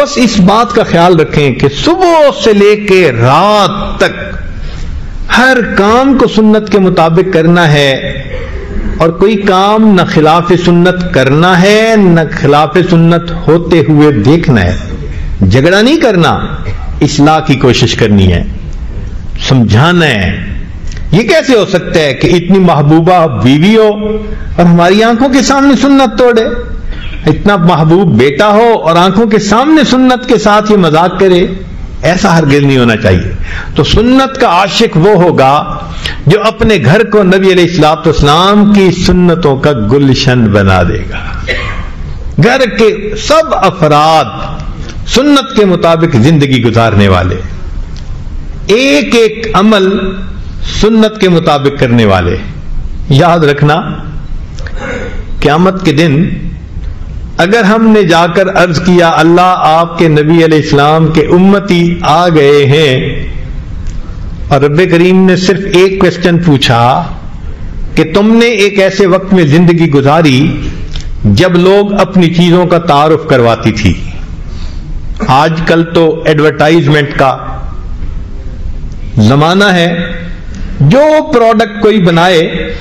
بس اس بات کا خیال رکھیں کہ صبح سے لے کے رات تک ہر کام کو سنت کے مطابق کرنا ہے، اور کوئی کام نہ خلاف سنت کرنا ہے نہ خلاف سنت ہوتے ہوئے دیکھنا ہے۔ جھگڑا نہیں کرنا، اصلاح کی کوشش کرنی ہے، سمجھانا ہے۔ یہ کیسے ہو سکتا ہے کہ اتنی محبوبہ بیوی ہو اور ہماری آنکھوں کے سامنے سنت توڑے؟ اتنا محبوب بیٹا ہو اور آنکھوں کے سامنے سنت کے ساتھ یہ مذاق کرے؟ ایسا ہرگز نہیں ہونا چاہیے۔ تو سنت کا عاشق وہ ہوگا جو اپنے گھر کو نبی علیہ الصلوۃ والسلام کی سنتوں کا گلشن بنا دے گا۔ گھر کے سب افراد سنت کے مطابق زندگی گزارنے والے، ایک ایک عمل سنت کے مطابق کرنے والے۔ یاد رکھنا، قیامت کے دن اگر ہم نے جا کر عرض کیا اللہ آپ کے نبی علیہ السلام کے امتی آ گئے ہیں، اور رب کریم نے صرف ایک کوشچن پوچھا کہ تم نے ایک ایسے وقت میں زندگی گزاری جب لوگ اپنی چیزوں کا تعارف کرواتی تھی۔ آج کل تو ایڈورٹائزمنٹ کا زمانہ ہے، جو پروڈکٹ کوئی بنائے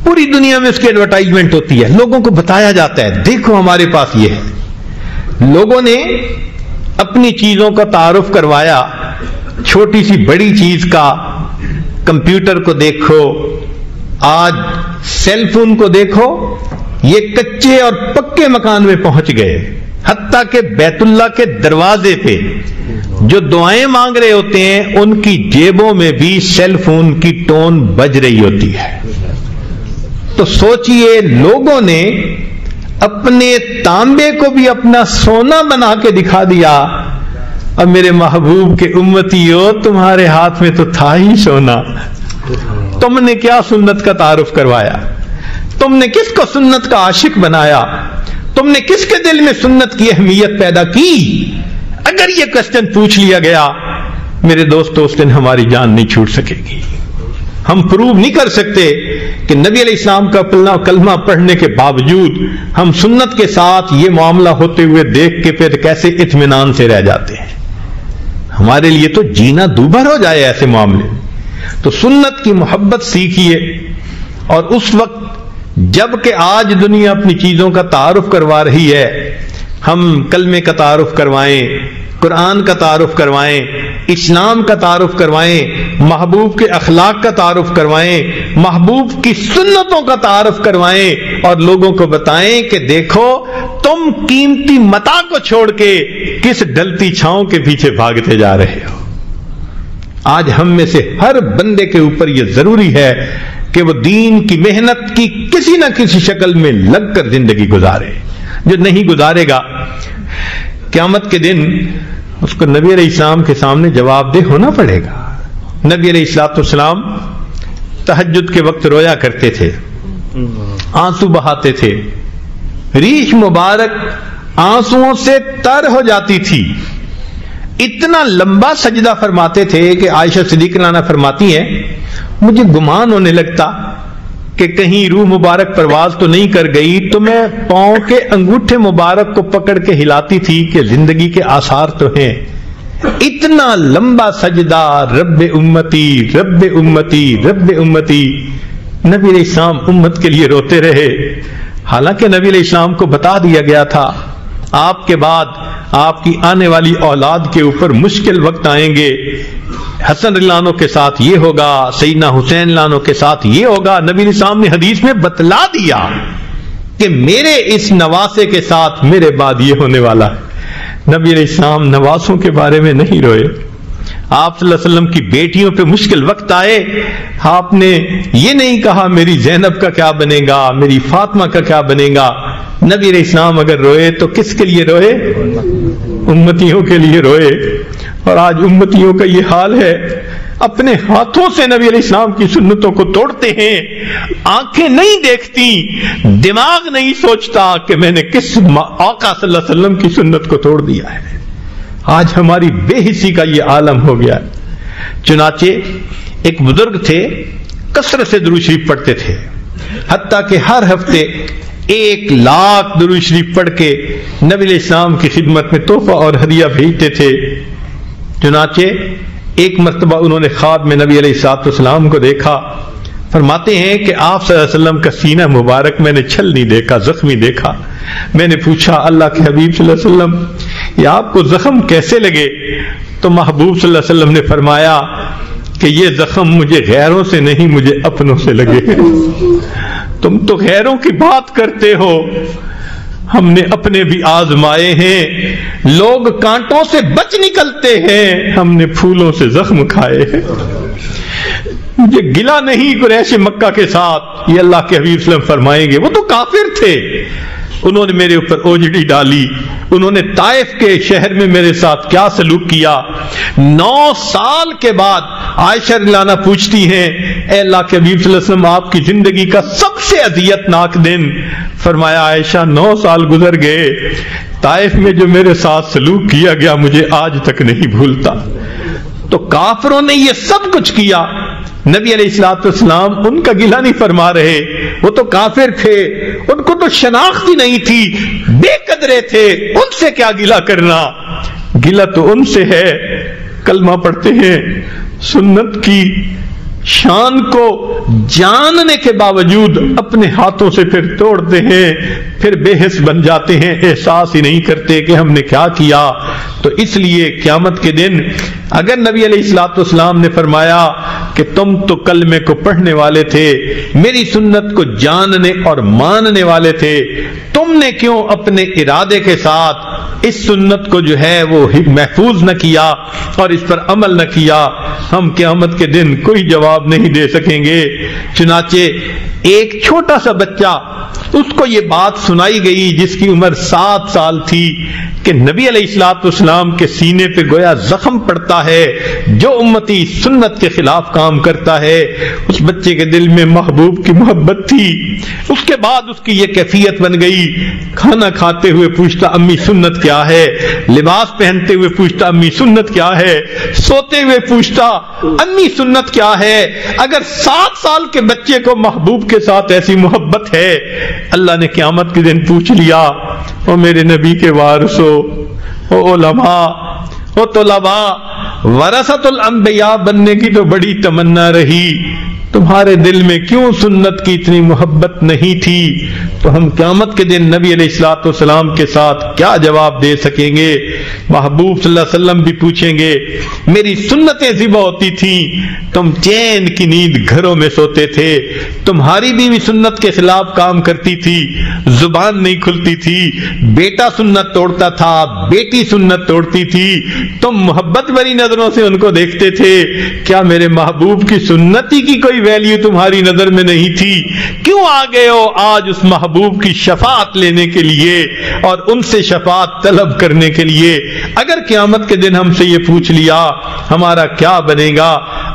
پوری دنیا میں اس کی ایڈورٹائزمنٹ ہوتی ہے، لوگوں کو بتایا جاتا ہے دیکھو ہمارے پاس یہ ہے۔ لوگوں نے اپنی چیزوں کا تعارف کروایا، چھوٹی سی بڑی چیز کا، کمپیوٹر کو دیکھو، آج سیل فون کو دیکھو، یہ کچے اور پکے مکان میں پہنچ گئے، حتیٰ کہ بیت اللہ کے دروازے پہ جو دعائیں مانگ رہے ہوتے ہیں ان کی جیبوں میں بھی سیل فون کی ٹون بج رہی ہوتی ہے۔ تو سوچئے لوگوں نے اپنے تانبے کو بھی اپنا سونا بنا کے دکھا دیا، اور میرے محبوب کے امتیوں تمہارے ہاتھ میں تو تھا ہی سونا، تم نے کیا سنت کا تعارف کروایا؟ تم نے کس کو سنت کا عاشق بنایا؟ تم نے کس کے دل میں سنت کی اہمیت پیدا کی؟ اگر یہ کوشچن پوچھ لیا گیا میرے دوستو، اس دن ہماری جان نہیں چھوٹ سکے گی۔ ہم پروو نہیں کر سکتے کہ نبی علیہ السلام کا کلمہ پڑھنے کے باوجود ہم سنت کے ساتھ یہ معاملہ ہوتے ہوئے دیکھ کے پھر کیسے اطمینان سے رہ جاتے ہیں۔ ہمارے لیے تو جینا دوبھر ہو جائے ایسے معاملے۔ تو سنت کی محبت سیکھیے، اور اس وقت جب کہ آج دنیا اپنی چیزوں کا تعارف کروا رہی ہے، ہم کلمے کا تعارف کروائیں، قرآن کا تعارف کروائیں، اسلام کا تعارف کروائیں، محبوب کے اخلاق کا تعارف کروائیں، محبوب کی سنتوں کا تعارف کروائیں، اور لوگوں کو بتائیں کہ دیکھو تم قیمتی متاع کو چھوڑ کے کس ڈلتی چھاؤں کے پیچھے بھاگتے جا رہے ہو۔ آج ہم میں سے ہر بندے کے اوپر یہ ضروری ہے کہ وہ دین کی محنت کی کسی نہ کسی شکل میں لگ کر زندگی گزارے۔ جو نہیں گزارے گا قیامت کے دن اس کو نبی علیہ السلام کے سامنے جواب دہ ہونا پڑے گا۔ نبی علیہ الصلوۃ والسلام تہجد کے وقت رویا کرتے تھے، آنسو بہاتے تھے، ریش مبارک آنسوؤں سے تر ہو جاتی تھی، اتنا لمبا سجدہ فرماتے تھے کہ عائشہ صدیقہ عنہا فرماتی ہیں مجھے گمان ہونے لگتا کہ کہیں روح مبارک پرواز تو نہیں کر گئی، تو میں پاؤں کے انگوٹھے مبارک کو پکڑ کے ہلاتی تھی کہ زندگی کے آثار تو ہیں۔ اتنا لمبا سجدہ، رب امتی رب امتی رب امتی، نبی علیہ السلام امت کے لیے روتے رہے، حالانکہ نبی علیہ السلام کو بتا دیا گیا تھا آپ کے بعد آپ کی آنے والی اولاد کے اوپر مشکل وقت آئیں گے، حسن رضی اللہ عنہ کے ساتھ یہ ہوگا، سیدنا حسین رضی اللہ عنہ کے ساتھ یہ ہوگا۔ نبی علیہ السلام نے حدیث میں بتلا دیا کہ میرے اس نواسے کے ساتھ میرے بعد یہ ہونے والا ہے۔ نبی علیہ السلام نواسوں کے بارے میں نہیں روئے۔ آپ صلی اللہ علیہ وسلم کی بیٹیوں پہ مشکل وقت آئے، آپ نے یہ نہیں کہا میری زینب کا کیا بنے گا، میری فاطمہ کا کیا بنے گا۔ نبی علیہ السلام اگر روئے تو کس کے لیے روئے؟ امتیوں کے لیے روئے۔ اور آج امتیوں کا یہ حال ہے، اپنے ہاتھوں سے نبی علیہ السلام کی سنتوں کو توڑتے ہیں، آنکھیں نہیں دیکھتی، دماغ نہیں سوچتا کہ میں نے کس آقا صلی اللہ علیہ وسلم کی سنت کو توڑ دیا ہے۔ آج ہماری بے حسی کا یہ عالم ہو گیا ہے۔ چنانچہ ایک بزرگ تھے، کثرت سے درود شریف پڑھتے تھے، حتیٰ کہ ہر ہفتے 1,00,000 درود شریف پڑھ کے نبی علیہ السلام کی خدمت میں تحفہ اور ہدیہ بھیجتے تھے۔ چنانچہ ایک مرتبہ انہوں نے خواب میں نبی علیہ السلام کو دیکھا۔ فرماتے ہیں کہ آپ صلی اللہ علیہ وسلم کا سینہ مبارک میں نے چھل نہیں دیکھا، زخمی دیکھا۔ میں نے پوچھا اللہ کے حبیب صلی اللہ علیہ وسلم یہ آپ کو زخم کیسے لگے؟ تو محبوب صلی اللہ علیہ وسلم نے فرمایا کہ یہ زخم مجھے غیروں سے نہیں، مجھے اپنوں سے لگے۔ تم تو غیروں کی بات کرتے ہو، ہم نے اپنے بھی آزمائے ہیں۔ لوگ کانٹوں سے بچ نکلتے ہیں، ہم نے پھولوں سے زخم کھائے ہیں۔ مجھے گلا نہیں قریش مکہ کے ساتھ، یہ اللہ کے حبیب صلی اللہ علیہ وسلم فرمائیں گے وہ تو کافر تھے، انہوں نے میرے اوپر اوجڑی ڈالی، انہوں نے طائف کے شہر میں میرے ساتھ کیا سلوک کیا۔ 9 سال کے بعد عائشہ رضی اللہ عنہا پوچھتی ہیں اے اللہ کے حبیب صلی اللہ علیہ وسلم آپ کی زندگی کا سب سے اذیت ناک دن؟ فرمایا عائشہ 9 سال گزر گئے، طائف میں جو میرے ساتھ سلوک کیا گیا مجھے آج تک نہیں بھولتا۔ تو کافروں نے یہ سب کچھ کیا، نبی علیہ السلام ان کا گلہ نہیں فرما رہے، وہ تو کافر تھے، ان کو تو شناخت ہی نہیں تھی، بے قدرے تھے، ان سے کیا گلہ کرنا؟ گلہ تو ان سے ہے کلمہ پڑھتے ہیں، سنت کی شان کو جاننے کے باوجود اپنے ہاتھوں سے پھر توڑتے ہیں، پھر بے حس بن جاتے ہیں، احساس ہی نہیں کرتے کہ ہم نے کیا کیا۔ تو اس لیے قیامت کے دن اگر نبی علیہ السلام نے فرمایا کہ تم تو کلمے کو پڑھنے والے تھے، میری سنت کو جاننے اور ماننے والے تھے، تم نے کیوں اپنے ارادے کے ساتھ اس سنت کو جو ہے وہ محفوظ نہ کیا اور اس پر عمل نہ کیا؟ ہم قیامت کے دن کوئی جواب نہیں دے سکیں گے۔ چنانچہ ایک چھوٹا سا بچہ، اس کو یہ بات سنائی گئی جس کی عمر 7 سال تھی کہ نبی علیہ السلام کے سینے پہ گویا زخم پڑتا ہے جو امتی سنت کے خلاف کام کرتا ہے۔ اس بچے کے دل میں محبوب کی محبت تھی۔ اس کے بعد اس کی یہ کیفیت بن گئی، کھانا کھاتے ہوئے پوچھتا امی سنت کیا ہے، لباس پہنتے ہوئے پوچھتا امی سنت کیا ہے، سوتے ہوئے پوچھتا امی سنت کیا ہے۔ اگر 7 سال کے بچے کو محبوب کے ساتھ ایسی محبت ہے، اللہ نے قیامت کے دن پوچھ لیا او میرے نبی کے وارثو، او علماء، او طلباء، ورثۃ الانبیاء بننے کی تو بڑی تمنا رہی، تمہارے دل میں کیوں سنت کی اتنی محبت نہیں تھی؟ تو ہم قیامت کے دن نبی علیہ السلام کے ساتھ کیا جواب دے سکیں گے؟ محبوب صلی اللہ علیہ وسلم بھی پوچھیں گے میری سنتیں ذبح ہوتی تھیں، تم چین کی نیند گھروں میں سوتے تھے، تمہاری بیوی سنت کے خلاف کام کرتی تھی، زبان نہیں کھلتی تھی، بیٹا سنت توڑتا تھا، بیٹی سنت توڑتی تھی، تم محبت بھری نظروں سے ان کو دیکھتے تھے، کیا میرے محبوب کی سنتی کی کوئی ویلیو تمہاری نظر میں نہیں تھی؟ کیوں آ گئے ہو آج اس محبوب کی شفاعت لینے کے لیے اور ان سے شفاعت طلب کرنے کے لیے؟ اگر قیامت کے دن ہم سے یہ پوچھ لیا ہمارا کیا بنے گا؟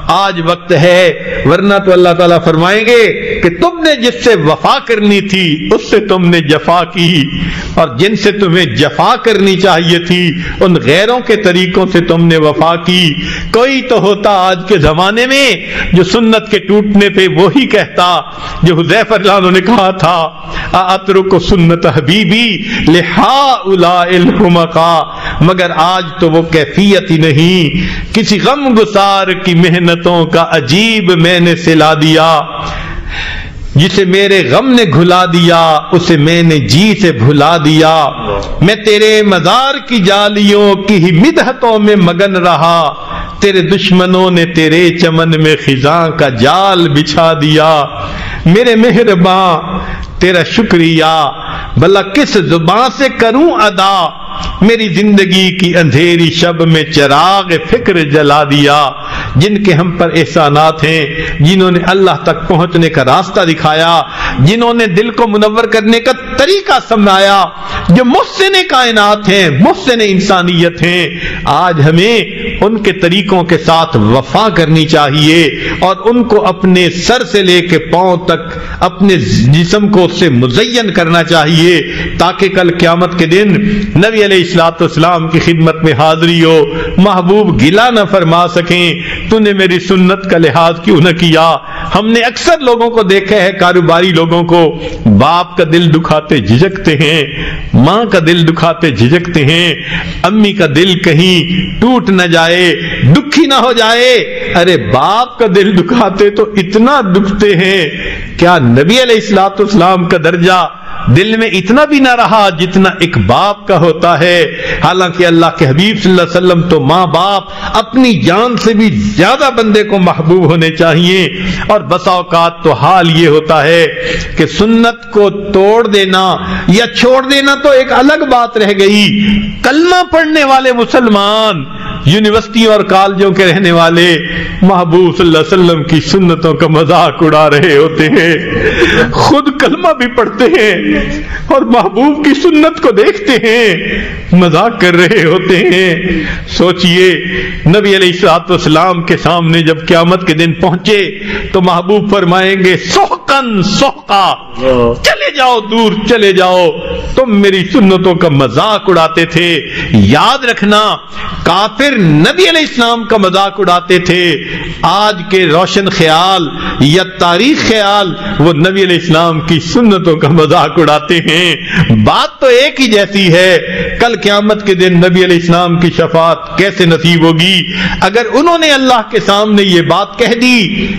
آج وقت ہے، ورنہ تو اللہ تعالیٰ فرمائیں گے کہ تم نے جس سے وفا کرنی تھی اس سے تم نے جفا کی، اور جن سے تمہیں جفا کرنی چاہیے تھی ان غیروں کے طریقوں سے تم نے وفا کی۔ کوئی تو ہوتا آج کے زمانے میں جو سنت کے ٹوٹنے پہ وہی کہتا جو حذیفہ رضی اللہ عنہ نے کہا تھا اترک سنت حبیبی لہؤلاء الحمقاء، مگر آج تو وہ کیفیت ہی نہیں۔ کسی غم گسار کی محنتوں کا عجیب میں نے سلا دیا، جسے میرے غم نے گھلا دیا اسے میں نے جی سے بھلا دیا، میں تیرے مزار کی جالیوں کی ہی مدحتوں میں مگن رہا، تیرے دشمنوں نے تیرے چمن میں خزاں کا جال بچھا دیا، میرے مہرباں تیرا شکریہ بھلا کس زبان سے کروں ادا، میری زندگی کی اندھیری شب میں چراغ فکر جلا دیا۔ جن کے ہم پر احسانات ہیں، جنہوں نے اللہ تک پہنچنے کا راستہ دکھایا، جنہوں نے دل کو منور کرنے کا طریقہ سمجھایا، جو محسن کائنات ہیں، محسن انسانیت ہیں، آج ہمیں ان کے طریقوں کے ساتھ وفا کرنی چاہیے اور ان کو اپنے سر سے لے کے پاؤں تک اپنے جسم کو اس سے مزین کرنا چاہیے، تاکہ کل قیامت کے دن نبی علیہ السلام کی خدمت میں حاضری ہو، محبوب گلہ نہ فرما سکیں، تو نے میری سنت کا لحاظ کیوں نہ کیا؟ ہم نے اکثر لوگوں کو دیکھا ہے، کاروباری لوگوں کو، باپ کا دل دکھاتے جھجکتے ہیں، ماں کا دل دکھاتے جھجکتے ہیں، امی کا دل کہیں ٹوٹ نہ جائے، دکھی نہ ہو جائے۔ ارے باپ کا دل دکھاتے تو اتنا دکھتے ہیں، کیا نبی علیہ الصلوۃ والسلام کا درجہ دل میں اتنا بھی نہ رہا جتنا ایک باپ کا ہوتا ہے؟ حالانکہ اللہ کے حبیب صلی اللہ علیہ وسلم تو ماں باپ اپنی جان سے بھی زیادہ بندے کو محبوب ہونے چاہیے، اور بسا اوقات تو حال یہ ہوتا ہے کہ سنت کو توڑ دینا یا چھوڑ دینا تو ایک الگ بات رہ گئی، کلمہ پڑھنے والے مسلمان، یونیورسٹیوں اور کالجوں کے رہنے والے محبوب صلی اللہ علیہ وسلم کی سنتوں کا مذاق اڑا رہے ہوتے ہیں، خود کلمہ بھی پڑھتے ہیں اور محبوب کی سنت کو دیکھتے ہیں، مذاق کر رہے ہوتے ہیں۔ سوچئے نبی علیہ الصلوۃ والسلام کے سامنے جب قیامت کے دن پہنچے تو محبوب فرمائیں گے سحقن سحقا، چلے جاؤ دور چلے جاؤ، تم میری سنتوں کا مذاق اڑاتے تھے۔ یاد رکھنا کافر نبی علیہ السلام کا مذاق اڑاتے تھے، آج کے روشن خیال یا تاریخ خیال وہ نبی علیہ السلام کی سنتوں کا مذاق اڑاتے ہیں۔ بات تو ایک ہی جیسی ہے، کل قیامت کے دن نبی علیہ السلام کی شفاعت کیسے نصیب ہوگی اگر انہوں نے اللہ کے سامنے یہ بات کہہ دی،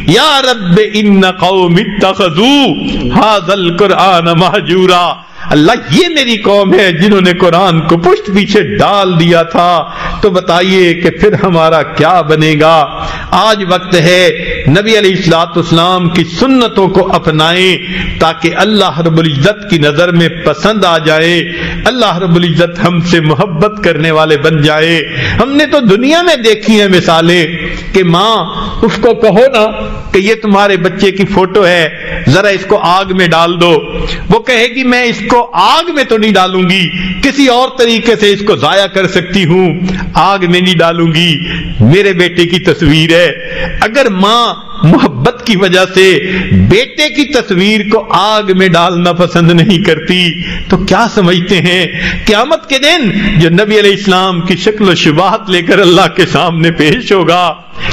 یا رب ان قوم اتخذوا ھذا القرآن مہجورا، اللہ یہ میری قوم ہے جنہوں نے قرآن کو پشت پیچھے ڈال دیا تھا، تو بتائیے کہ پھر ہمارا کیا بنے گا؟ آج وقت ہے نبی علیہ الصلوۃ والسلام کی سنتوں کو اپنائیں تاکہ اللہ رب العزت کی نظر میں پسند آ جائے، اللہ رب العزت ہم سے محبت کرنے والے بن جائے۔ ہم نے تو دنیا میں دیکھی ہیں مثالیں کہ ماں اس کو کہو نا کہ یہ تمہارے بچے کی فوٹو ہے، ذرا اس کو آگ میں ڈال دو، وہ کہے گی میں اس کو آگ میں تو نہیں ڈالوں گی، کسی اور طریقے سے اس کو ضائع کر سکتی ہوں، آگ میں نہیں ڈالوں گی۔ میرے بیٹے کی تصویر ہے، اگر ماں محبت کی وجہ سے بیٹے کی تصویر کو آگ میں ڈالنا پسند نہیں کرتی تو کیا سمجھتے ہیں قیامت کے دن جو نبی علیہ السلام کی شکل و شباہت لے کر اللہ کے سامنے پیش ہوگا،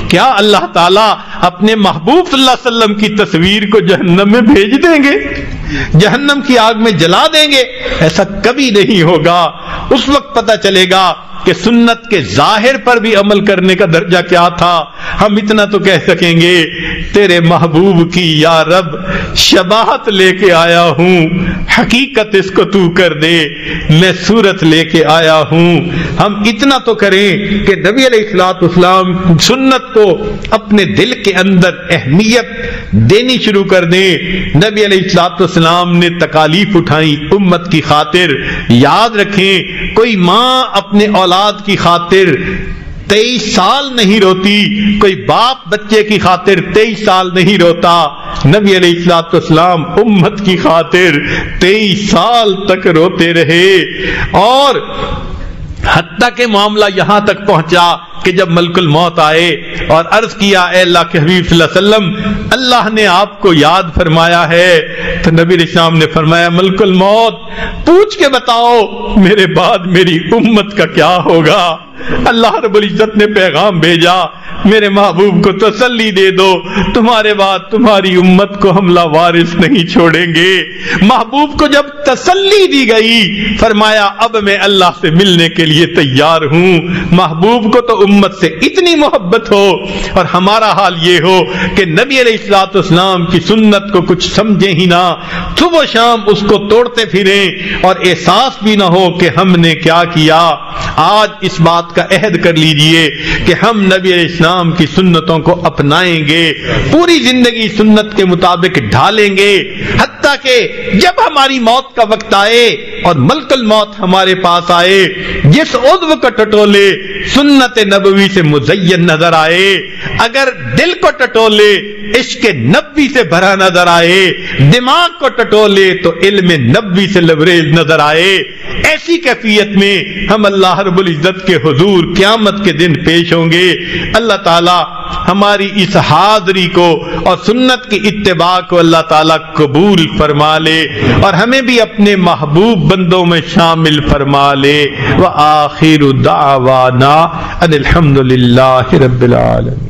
کیا اللہ تعالیٰ اپنے محبوب صلی اللہ علیہ وسلم کی تصویر کو جہنم میں بھیج دیں گے، جہنم کی آگ میں جلا دیں گے؟ ایسا کبھی نہیں ہوگا۔ اس وقت پتہ چلے گا کہ سنت کے ظاہر پر بھی عمل کرنے کا درجہ کیا تھا۔ ہم اتنا تو کہہ سکیں گے تیرے محبوب کی یا رب شباہت لے کے آیا ہوں، حقیقت اس کو تو کر دے، میں صورت لے کے آیا ہوں۔ ہم اتنا تو کریں کہ نبی علیہ الصلوۃ والسلام سنت کو اپنے دل کے اندر اہمیت دینی شروع کر دیں۔ نبی علیہ الصلوۃ والسلام نے تکالیف اٹھائیں امت کی خاطر۔ یاد رکھیں کوئی ماں اپنے اولاد کی خاطر 23 سال نہیں روتی، کوئی باپ بچے کی خاطر 23 سال نہیں روتا، نبی علیہ الصلوۃ والسلام امت کی خاطر 23 سال تک روتے رہے۔ اور حتیٰ کہ معاملہ یہاں تک پہنچا کہ جب ملک الموت آئے اور عرض کیا اے اللہ کے حبیب صلی اللہ علیہ وسلم اللہ نے آپ کو یاد فرمایا ہے، تو نبی علیہ السلام نے فرمایا ملک الموت پوچھ کے بتاؤ میرے بعد میری امت کا کیا ہوگا؟ اللہ رب العزت نے پیغام بھیجا میرے محبوب کو تسلی دے دو تمہارے بعد تمہاری امت کو ہم لاوارث نہیں چھوڑیں گے۔ محبوب کو جب تسلی دی گئی فرمایا اب میں اللہ سے ملنے کے لیے تیار ہوں۔ محبوب کو تو امت سے اتنی محبت ہو اور ہمارا حال یہ ہو کہ نبی علیہ الصلوۃ والسلام کی سنت کو کچھ سمجھیں ہی نہ، صبح و شام اس کو توڑتے پھریں اور احساس بھی نہ ہو کہ ہم نے کیا کیا۔ آج اس بات کا عہد کر لیجئے کہ ہم نبی علیہ السلام کی سنتوں کو اپنائیں گے، پوری زندگی سنت کے مطابق ڈھالیں گے، حتیٰ کہ جب ہماری موت کا وقت آئے اور ملک الموت ہمارے پاس آئے، جس عضو کو ٹٹولے سنت نبوی سے مزین نظر آئے، اگر دل کو ٹٹولے عشق نبوی سے بھرا نظر آئے، دماغ کو ٹٹولے تو علم نبوی سے لبریز نظر آئے، ایسی کیفیت میں ہم اللہ رب العزت کے حضور قیامت کے دن پیش ہوں گے۔ اللہ تعالی ہماری اس حاضری کو اور سنت کی اتباع کو اللہ تعالی قبول فرما لے اور ہمیں بھی اپنے محبوب بندوں میں شامل فرما لے۔ وآخر دعوانا ان الحمد للہ رب العالمین۔